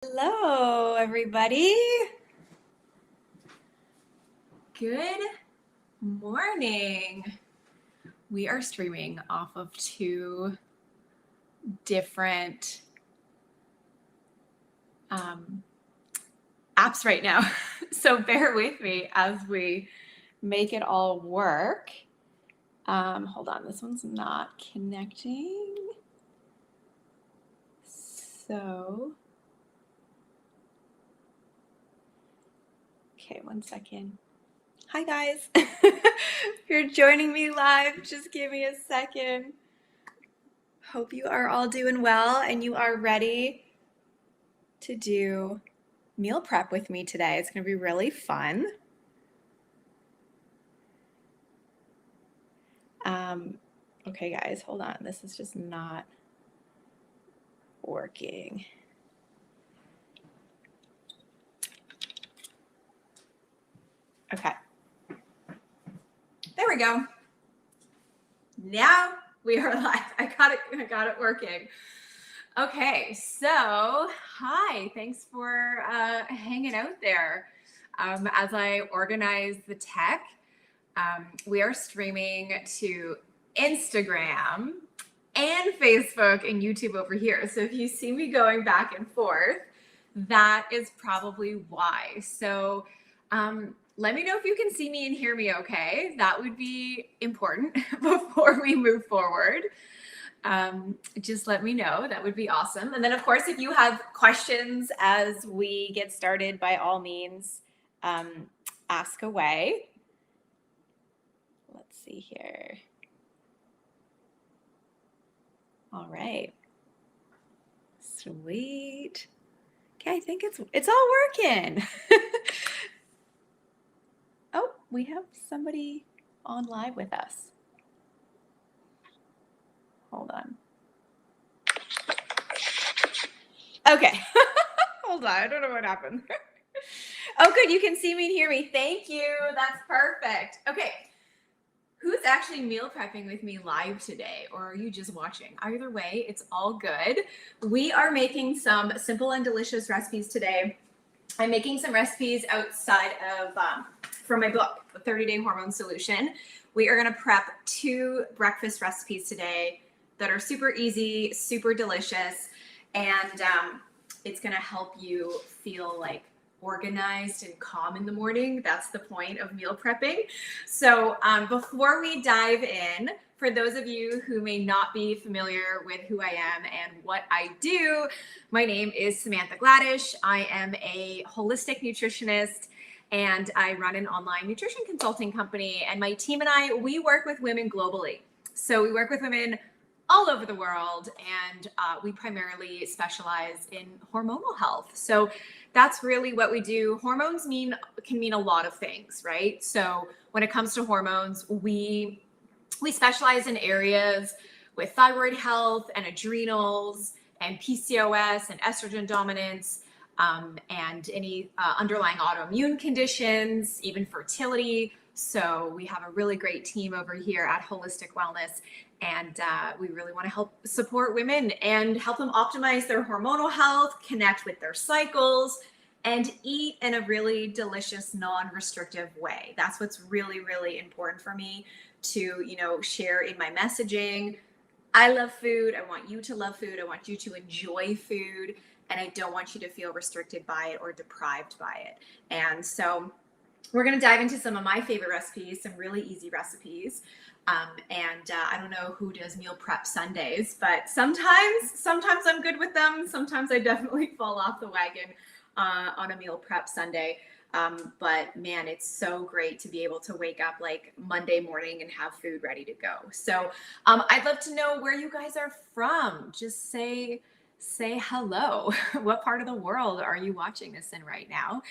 Hello, everybody. Good morning. We are streaming off of two different apps right now. So bear with me as we make it all work. Hold on, this one's not connecting. So, okay, 1 second. Hi guys. If you're joining me live, just give me a second. Hope you are all doing well and you are ready to do meal prep with me today. It's going to be really fun. Okay, guys, hold on. This is just not working. Okay. There we go. Now we are live. I got it working. Okay, so hi, thanks for hanging out there. As I organize the tech, we are streaming to Instagram and Facebook and YouTube over here. So if you see me going back and forth, that is probably why. So let me know if you can see me and hear me okay. That would be important before we move forward. Just let me know. That would be awesome. And then, of course, if you have questions as we get started, by all means, ask away. Let's see here. All right. Sweet. Okay, I think it's all working. Oh, we have somebody on live with us. Hold on. Okay. Hold on. I don't know what happened. Oh, good. You can see me and hear me. Thank you. That's perfect. Okay. Who's actually meal prepping with me live today, or are you just watching? Either way, it's all good. We are making some simple and delicious recipes today. I'm making some recipes outside of from my book, The 30-Day Hormone Solution. We are going to prep 2 breakfast recipes today that are super easy, super delicious, and it's going to help you feel like organized and calm in the morning. That's the point of meal prepping. So before we dive in, for those of you who may not be familiar with who I am and what I do, my name is Samantha Gladish. I am a holistic nutritionist and I run an online nutrition consulting company. And my team and I, we work with women globally. So we work with women all over the world, and we primarily specialize in hormonal health. So that's really what we do. Hormones can mean a lot of things, right? So when it comes to hormones, we specialize in areas with thyroid health and adrenals and PCOS and estrogen dominance, and any underlying autoimmune conditions, even fertility. So we have a really great team over here at Holistic Wellness, and we really want to help support women and help them optimize their hormonal health, connect with their cycles, and eat in a really delicious, non-restrictive way. That's what's really, really important for me to, share in my messaging. I love food. I want you to love food. I want you to enjoy food, and I don't want you to feel restricted by it or deprived by it. And so we're going to dive into some of my favorite recipes, some really easy recipes. I don't know who does meal prep Sundays, but sometimes I'm good with them. Sometimes I definitely fall off the wagon on a meal prep Sunday. But man, it's so great to be able to wake up like Monday morning and have food ready to go. So I'd love to know where you guys are from. Just say hello. What part of the world are you watching this in right now?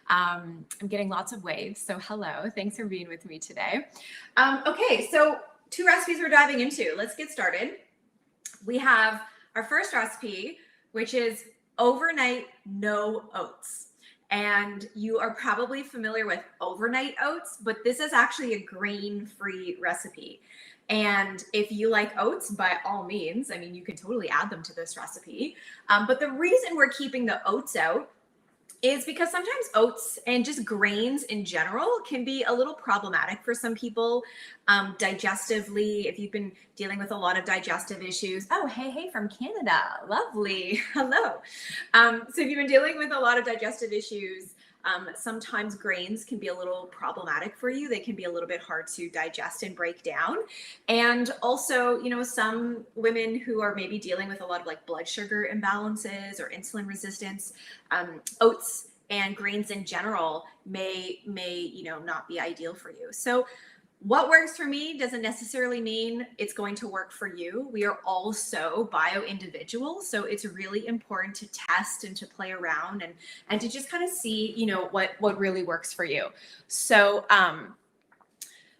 I'm getting lots of waves, so hello. Thanks for being with me today. Okay, so 2 recipes we're diving into. Let's get started. We have our first recipe, which is overnight no oats. And you are probably familiar with overnight oats, but this is actually a grain-free recipe. And if you like oats, by all means, I mean, you can totally add them to this recipe. But the reason we're keeping the oats out is because sometimes oats and just grains in general can be a little problematic for some people digestively. If you've been dealing with a lot of digestive issues, oh, hey, from Canada, lovely, hello. So if you've been dealing with a lot of digestive issues, sometimes grains can be a little problematic for you. They can be a little bit hard to digest and break down. And also, you know, some women who are maybe dealing with a lot of like blood sugar imbalances or insulin resistance, oats and grains in general may, you know, not be ideal for you. So what works for me doesn't necessarily mean it's going to work for you. We are all so bio individuals. So it's really important to test and to play around and to just kind of see, you know, what really works for you. So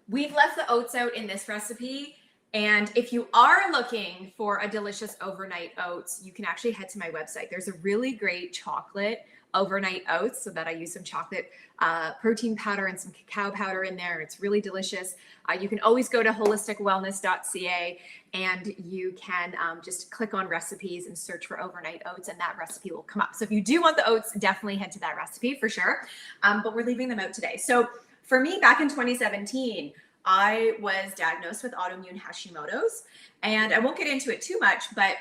we've left the oats out in this recipe. And if you are looking for a delicious overnight oats, you can actually head to my website. There's a really great chocolate overnight oats, so that I use some chocolate protein powder and some cacao powder in there. It's really delicious. You can always go to holisticwellness.ca and you can just click on recipes and search for overnight oats, and that recipe will come up. So if you do want the oats, definitely head to that recipe for sure. But we're leaving them out today. So for me, back in 2017, I was diagnosed with autoimmune Hashimoto's, and I won't get into it too much, but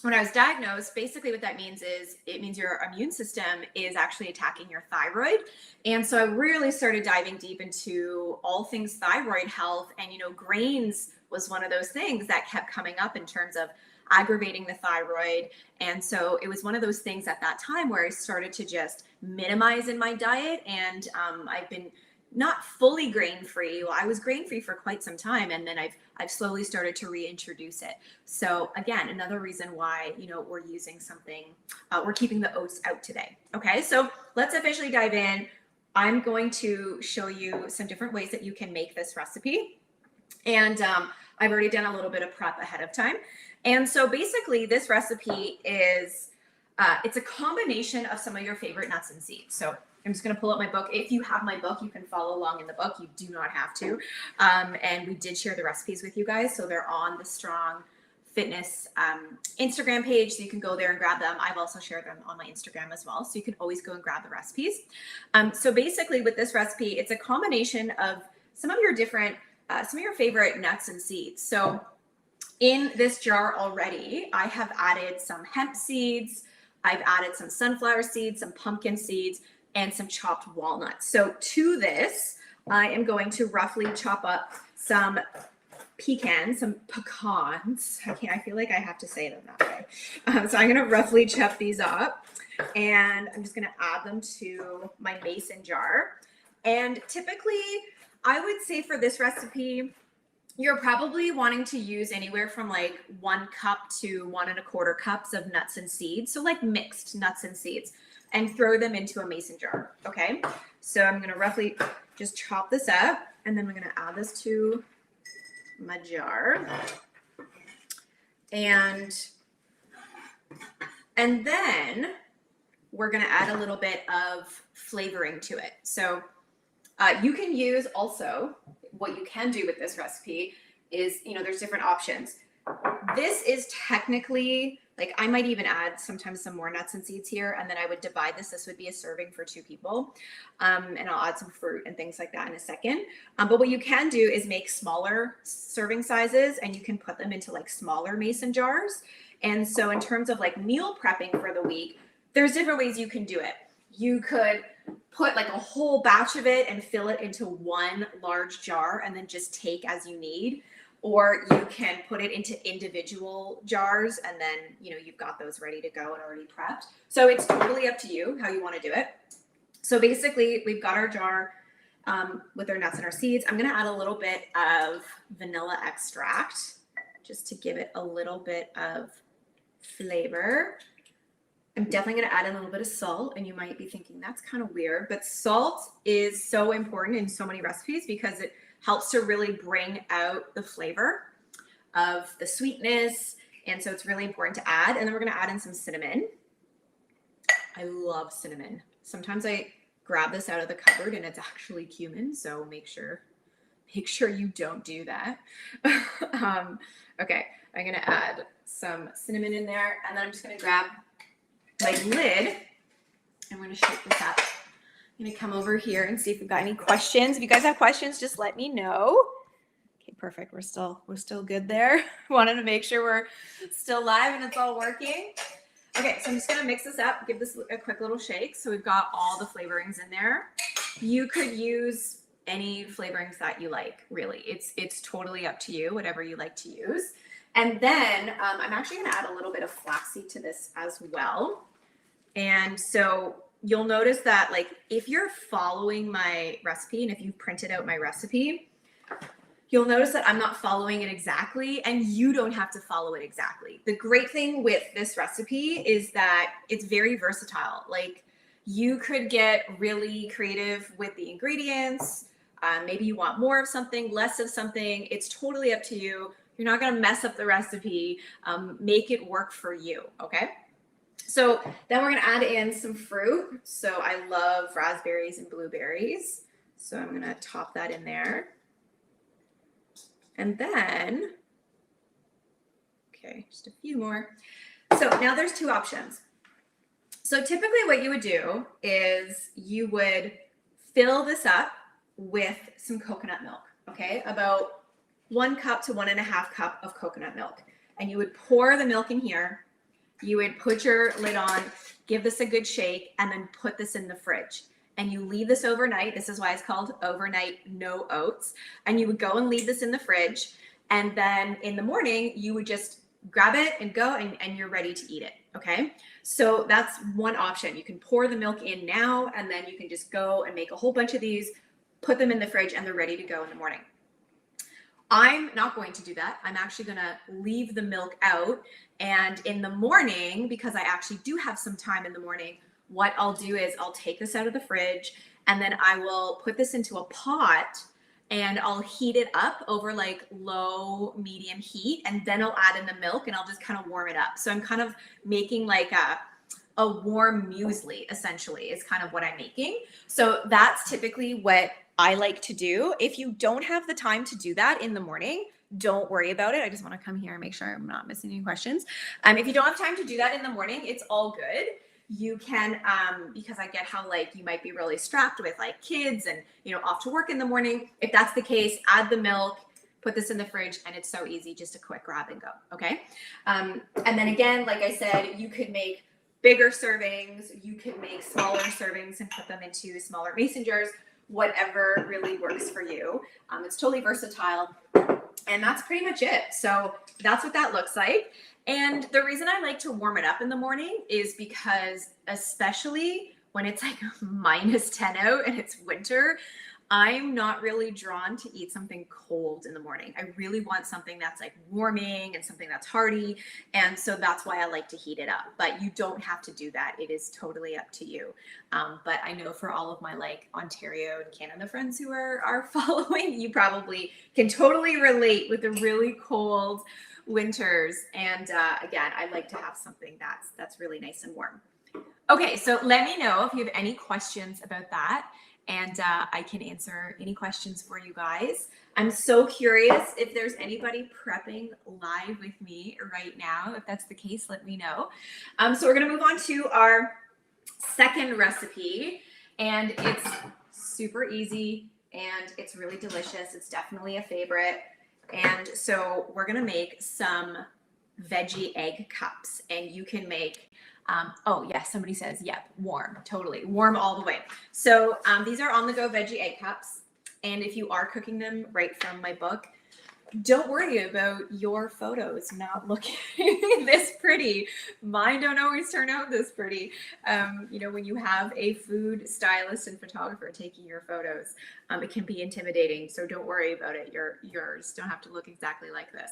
when I was diagnosed, basically what that means is it means your immune system is actually attacking your thyroid. And so I really started diving deep into all things thyroid health. And, you know, grains was one of those things that kept coming up in terms of aggravating the thyroid. And so it was one of those things at that time where I started to just minimize in my diet. And I've been not fully grain-free. Well, I was grain-free for quite some time, and then I've slowly started to reintroduce it. So again, another reason why, you know, we're using something, we're keeping the oats out today. Okay, so let's officially dive in. I'm going to show you some different ways that you can make this recipe. And I've already done a little bit of prep ahead of time. And so basically this recipe is, it's a combination of some of your favorite nuts and seeds. So I'm just going to pull up my book. If you have my book, you can follow along in the book. You do not have to. And we did share the recipes with you guys. So they're on the Strong Fitness Instagram page. So you can go there and grab them. I've also shared them on my Instagram as well. So you can always go and grab the recipes. So basically with this recipe, it's a combination of some of your different, some of your favorite nuts and seeds. So in this jar already, I have added some hemp seeds. I've added some sunflower seeds, some pumpkin seeds, and some chopped walnuts. So to this, I am going to roughly chop up some pecans, some pecans. I feel like I have to say them that way. So I'm going to roughly chop these up, and I'm just going to add them to my mason jar. And typically, I would say for this recipe, you're probably wanting to use anywhere from like 1 cup to 1 1/4 cups of nuts and seeds. So like mixed nuts and seeds, and throw them into a mason jar. Okay. So I'm going to roughly just chop this up, and then we're going to add this to my jar. And then we're going to add a little bit of flavoring to it. So you can use also, what you can do with this recipe is, you know, there's different options. This is technically, like, I might even add sometimes some more nuts and seeds here, and then I would divide this. This would be a serving for 2 people. And I'll add some fruit and things like that in a second. But what you can do is make smaller serving sizes, and you can put them into like smaller mason jars. And so in terms of like meal prepping for the week, there's different ways you can do it. You could put like a whole batch of it and fill it into 1 large jar and then just take as you need. Or you can put it into individual jars, and then, you know, you've got those ready to go and already prepped. So it's totally up to you how you want to do it. So basically, we've got our jar with our nuts and our seeds. I'm going to add a little bit of vanilla extract just to give it a little bit of flavor. I'm definitely going to add a little bit of salt, and you might be thinking that's kind of weird, but salt is so important in so many recipes because it helps to really bring out the flavor of the sweetness. And so it's really important to add. And then we're going to add in some cinnamon. I love cinnamon. Sometimes I grab this out of the cupboard and it's actually cumin. So make sure make sure you don't do that. Okay, I'm gonna add some cinnamon in there, and then I'm just gonna grab my lid. I'm gonna shake this up. I'm gonna come over here and see if we've got any questions. If you guys have questions, just let me know. Okay, perfect. We're still good there. Wanted to make sure we're still live and it's all working. Okay, so I'm just gonna mix this up, give this a quick little shake. So we've got all the flavorings in there. You could use any flavorings that you like, really. It's totally up to you, whatever you like to use. And then I'm actually gonna add a little bit of flaxseed to this as well. And so you'll notice that, like, if you're following my recipe and if you've printed out my recipe, you'll notice that I'm not following it exactly, and you don't have to follow it exactly. The great thing with this recipe is that it's very versatile. Like, you could get really creative with the ingredients. Maybe you want more of something, less of something. It's totally up to you. You're not gonna mess up the recipe. Make it work for you, okay? So then we're gonna add in some fruit. So I love raspberries and blueberries. So I'm gonna top that in there. And then, okay, just a few more. So now there's two options. So typically what you would do is you would fill this up with some coconut milk, okay? About 1 cup to 1.5 cup of coconut milk. And you would pour the milk in here. You would put your lid on, give this a good shake, and then put this in the fridge. And you leave this overnight. This is why it's called overnight no oats. And you would go and leave this in the fridge. And then in the morning, you would just grab it and go, and you're ready to eat it, okay? So that's one option. You can pour the milk in now, and then you can just go and make a whole bunch of these, put them in the fridge, and they're ready to go in the morning. I'm not going to do that. I'm actually gonna leave the milk out. And in the morning, because I actually do have some time in the morning, what I'll do is I'll take this out of the fridge, and then I will put this into a pot, and I'll heat it up over like low, medium heat, and then I'll add in the milk, and I'll just kind of warm it up. So I'm kind of making like a warm muesli, essentially, is kind of what I'm making. So that's typically what I like to do. If you don't have the time to do that in the morning, don't worry about it. I just want to come here and make sure I'm not missing any questions. If you don't have time to do that in the morning, it's all good. You can, because I get how, like, you might be really strapped with like kids and, you know, off to work in the morning. If that's the case, add the milk, put this in the fridge, and it's so easy, just a quick grab and go, okay? And then again, like I said, you could make bigger servings, you could make smaller servings and put them into smaller mason jars, whatever really works for you. It's totally versatile. And that's pretty much it. So that's what that looks like. And the reason I like to warm it up in the morning is because, especially when it's like -10 out and it's winter, I'm not really drawn to eat something cold in the morning. I really want something that's like warming and something that's hearty. And so that's why I like to heat it up. But you don't have to do that. It is totally up to you. But I know for all of my like Ontario and Canada friends who are following, you probably can totally relate with the really cold winters. And again, I like to have something that's really nice and warm. Okay, so let me know if you have any questions about that, and I can answer any questions for you guys. I'm so curious if there's anybody prepping live with me right now. If that's the case, let me know. So we're gonna move on to our second recipe, and it's super easy and it's really delicious. It's definitely a favorite. And so we're gonna make some veggie egg cups, and you can make, oh yes, somebody says, yep, warm, totally, warm all the way. So these are on-the-go veggie egg cups, and if you are cooking them right from my book, don't worry about your photos not looking this pretty. Mine don't always turn out this pretty. You know, when you have a food stylist and photographer taking your photos, it can be intimidating. So don't worry about it. Yours don't have to look exactly like this.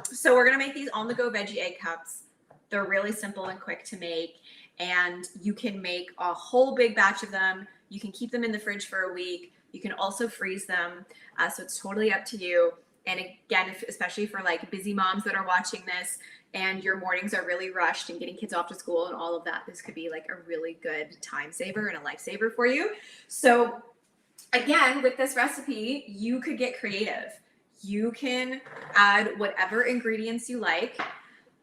So we're gonna make these on-the-go veggie egg cups. They're really simple and quick to make, and you can make a whole big batch of them. You can keep them in the fridge for a week. You can also freeze them. So it's totally up to you. And again, especially for like busy moms that are watching this and your mornings are really rushed and getting kids off to school and all of that, this could be like a really good time saver and a lifesaver for you. So again, with this recipe, you could get creative. You can add whatever ingredients you like.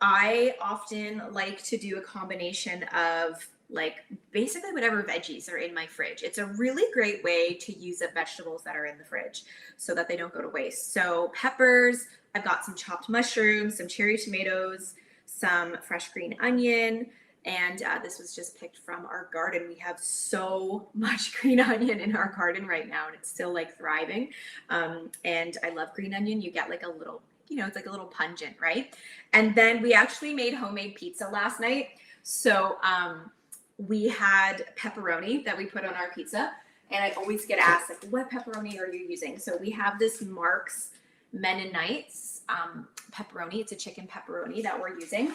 I often like to do a combination of like basically whatever veggies are in my fridge. It's a really great way to use up vegetables that are in the fridge so that they don't go to waste. So peppers, I've got some chopped mushrooms, some cherry tomatoes, some fresh green onion, and this was just picked from our garden. We have so much green onion in our garden right now, and it's still like thriving. And I love green onion. You get like a little, it's like a little pungent, right? And then we actually made homemade pizza last night. So we had pepperoni that we put on our pizza. And I always get asked, like, what pepperoni are you using? So we have this Mark's Mennonites pepperoni. It's a chicken pepperoni that we're using.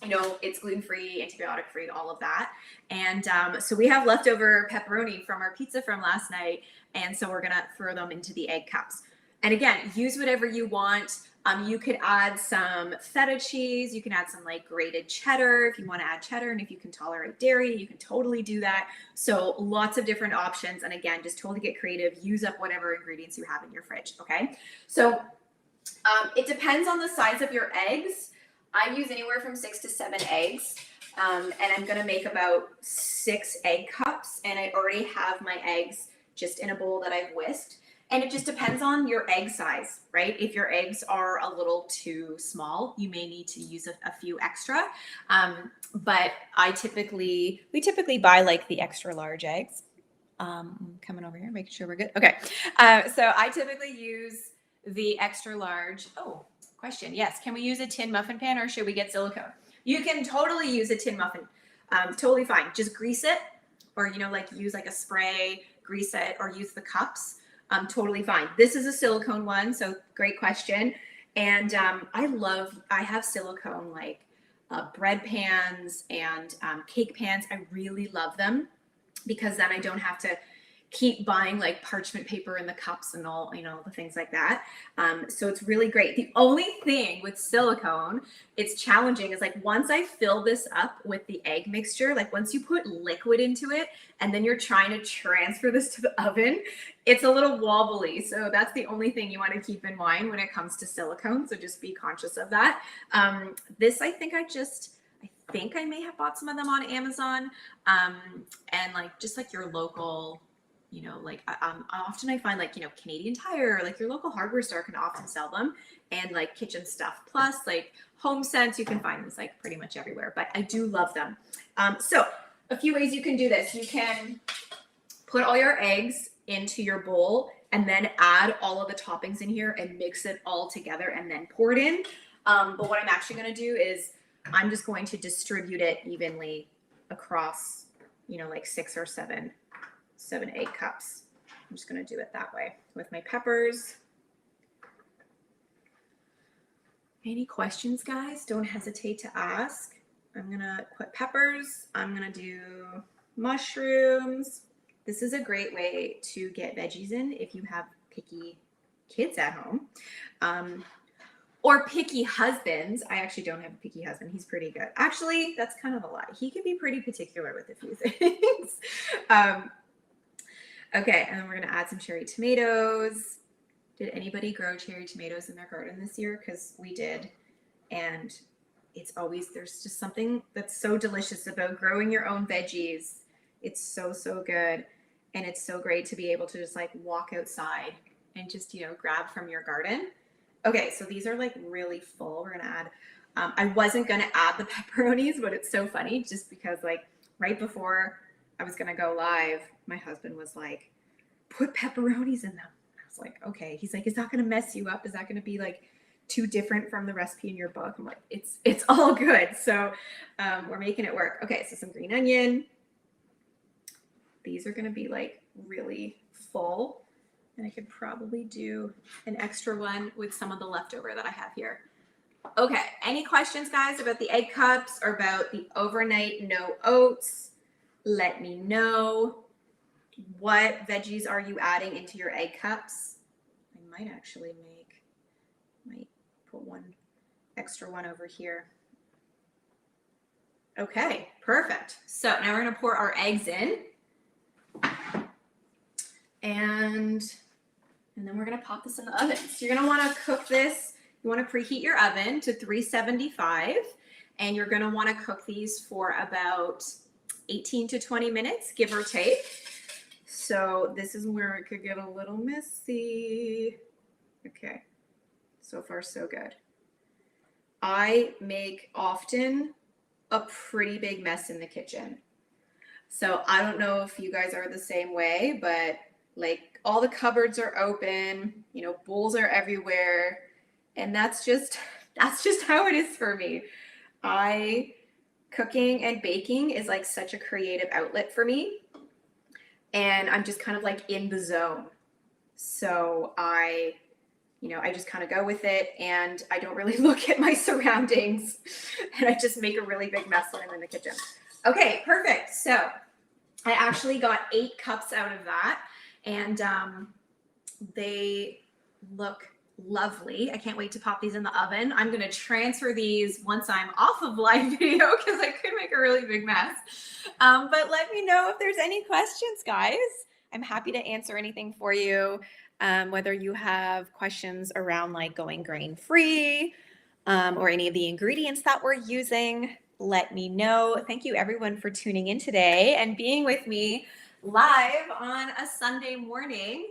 It's gluten-free, antibiotic-free, all of that. And so we have leftover pepperoni from our pizza from last night. And so we're going to throw them into the egg cups. And again, use whatever you want. You could add some feta cheese. You can add some like grated cheddar if you want to add cheddar. And if you can tolerate dairy, you can totally do that. So lots of different options. And again, just totally get creative. Use up whatever ingredients you have in your fridge. Okay. So it depends on the size of your eggs. I use anywhere from 6 to 7 eggs. And I'm going to make about 6 egg cups. And I already have my eggs just in a bowl that I've whisked. And it just depends on your egg size, right? If your eggs are a little too small, you may need to use a few extra. But we typically buy like the extra large eggs. Coming over here, making sure we're good. Okay. So I typically use the extra large. Oh, question. Yes. Can we use a tin muffin pan or should we get silicone? You can totally use a tin muffin. Totally fine. Just grease it or, like use like a spray, grease it or use the cups. Totally fine. This is a silicone one, so great question. And I have silicone like bread pans and cake pans. I really love them because then I don't have to keep buying like parchment paper in the cups and all, the things like that. So it's really great. The only thing with silicone, it's challenging is like once I fill this up with the egg mixture, like once you put liquid into it and then you're trying to transfer this to the oven, it's a little wobbly. So that's the only thing you want to keep in mind when it comes to silicone. So just be conscious of that. This, I think I may have bought some of them on Amazon. And like, just like your local, often I find like, Canadian Tire, like your local hardware store can often sell them, and like Kitchen Stuff Plus, like Home Sense, you can find this like pretty much everywhere, but I do love them. So a few ways you can do this. You can put all your eggs into your bowl and then add all of the toppings in here and mix it all together and then pour it in. But what I'm actually going to do is I'm just going to distribute it evenly across, like 6 or 7 egg cups. I'm just going to do it that way with my peppers. Any questions, guys? Don't hesitate to ask. I'm going to put peppers. I'm going to do mushrooms. This is a great way to get veggies in if you have picky kids at home. Or picky husbands. I actually don't have a picky husband. He's pretty good. Actually, that's kind of a lie. He can be pretty particular with a few things. Okay, and then we're going to add some cherry tomatoes. Did anybody grow cherry tomatoes in their garden this year? Because we did. And there's just something that's so delicious about growing your own veggies. It's so, so good. And it's so great to be able to just like walk outside and just, grab from your garden. Okay, so these are like really full. We're going to add, I wasn't going to add the pepperonis, but it's so funny just because like right before I was going to go live, my husband was like, put pepperonis in them. I was like, okay. He's like, is that going to mess you up? Is that going to be like too different from the recipe in your book? I'm like, it's all good. So we're making it work. Okay, so some green onion. These are going to be like really full. And I could probably do an extra one with some of the leftover that I have here. Okay, any questions, guys, about the egg cups or about the overnight no oats? Let me know. What veggies are you adding into your egg cups? I might actually put one extra one over here. Okay, perfect. So now we're going to pour our eggs in. And then we're gonna pop this in the oven. So you're gonna wanna cook this, you wanna preheat your oven to 375, and you're gonna wanna cook these for about 18 to 20 minutes, give or take. So this is where it could get a little messy. Okay, so far so good. I make often a pretty big mess in the kitchen. So I don't know if you guys are the same way, but like all the cupboards are open, you know, bowls are everywhere. And that's just how it is for me. Cooking and baking is like such a creative outlet for me. And I'm just kind of like in the zone. So I just kind of go with it, and I don't really look at my surroundings, and I just make a really big mess when I'm in the kitchen. Okay, perfect. So I actually got 8 cups out of that, and they look lovely. I can't wait to pop these in the oven. I'm going to transfer these once I'm off of live video because I could make a really big mess. But let me know if there's any questions, guys. I'm happy to answer anything for you. Whether you have questions around like going grain-free or any of the ingredients that we're using, let me know. Thank you everyone for tuning in today and being with me live on a Sunday morning.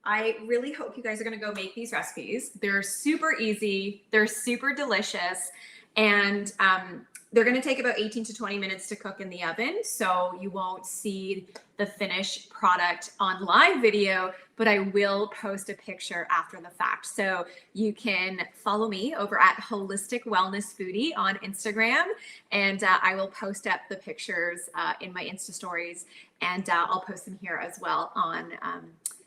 I really hope you guys are going to go make these recipes. They're super easy. They're super delicious. And they're going to take about 18 to 20 minutes to cook in the oven. So you won't see the finished product on live video, but I will post a picture after the fact. So you can follow me over at Holistic Wellness Foodie on Instagram. And I will post up the pictures in my Insta stories. And I'll post them here as well on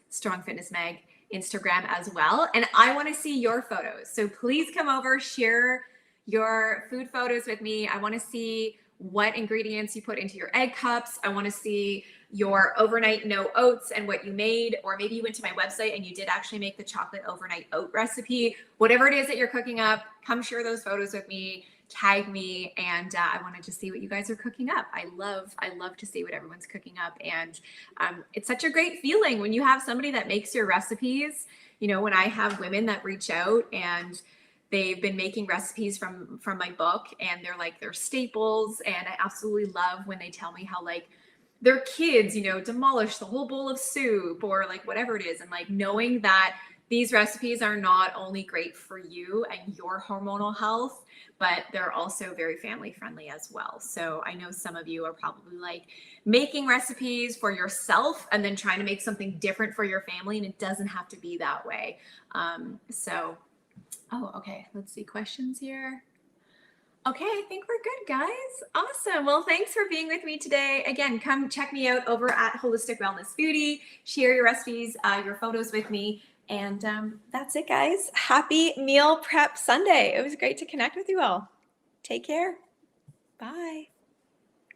Strong Fitness Mag Instagram as well. And I want to see your photos. So please come over, share your food photos with me. I want to see what ingredients you put into your egg cups. I want to see your overnight no oats and what you made, or maybe you went to my website and you did actually make the chocolate overnight oat recipe. Whatever it is that you're cooking up, come share those photos with me, tag me, and I wanted to see what you guys are cooking up. I love to see what everyone's cooking up, and it's such a great feeling when you have somebody that makes your recipes. You know, when I have women that reach out and they've been making recipes from my book, and they're like their staples, and I absolutely love when they tell me how like their kids, you know, demolish the whole bowl of soup or like whatever it is, and like knowing that these recipes are not only great for you and your hormonal health, but they're also very family friendly as well. So I know some of you are probably like making recipes for yourself and then trying to make something different for your family, and it doesn't have to be that way. Oh, okay. Let's see questions here. Okay, I think we're good, guys. Awesome. Well, thanks for being with me today. Again, come check me out over at Holistic Wellness Foodie. Share your recipes, your photos with me. And that's it, guys. Happy Meal Prep Sunday. It was great to connect with you all. Take care. Bye.